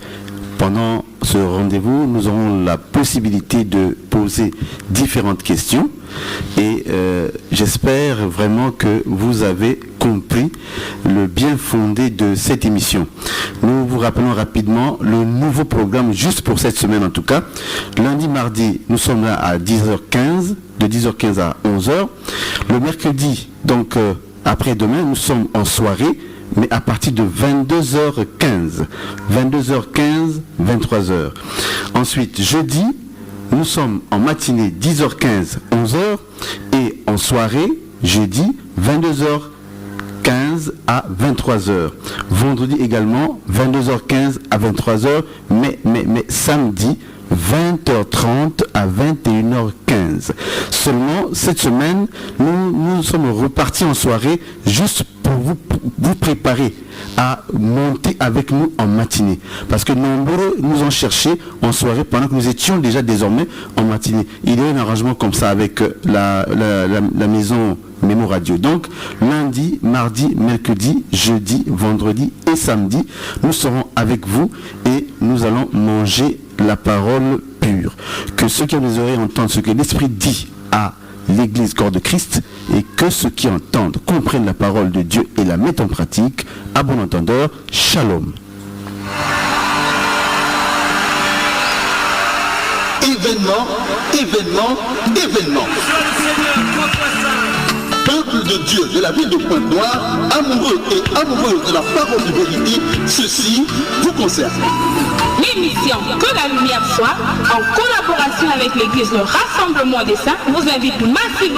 S2: Pendant ce rendez-vous, nous aurons la possibilité de poser différentes questions et j'espère vraiment que vous avez compris le bien fondé de cette émission. Nous vous rappelons rapidement le nouveau programme juste pour cette semaine en tout cas. Lundi, mardi, nous sommes là à 10h15, de 10h15 à 11h. Le mercredi, donc après-demain, nous sommes en soirée, mais à partir de 22h15. 22h15, 23h. Ensuite, jeudi, nous sommes en matinée 10h15, 11h et en soirée, jeudi, 22h15 à 23h. Vendredi également, 22h15 à 23h, mais samedi, 20h30 à 21h15. Seulement, cette semaine, nous sommes repartis en soirée juste pour vous préparer à monter avec nous en matinée. Parce que nombreux nous ont cherché en soirée pendant que nous étions déjà désormais en matinée. Il y a un arrangement comme ça avec la maison Mémo Radio. Donc, lundi, mardi, mercredi, jeudi, vendredi et samedi, nous serons avec vous et nous allons manger la parole pure. Que ceux qui ont les oreilles entendent ce que l'Esprit dit à l'Église Corps de Christ et que ceux qui entendent comprennent la parole de Dieu et la mettent en pratique. À bon entendeur, shalom.
S4: Événement. Peuple de Dieu de la ville de Pointe-Noire, amoureux et amoureuses de la parole de vérité, ceci vous concerne.
S5: L'émission Que la lumière soit, en collaboration avec l'église Le Rassemblement des Saints, vous invite massivement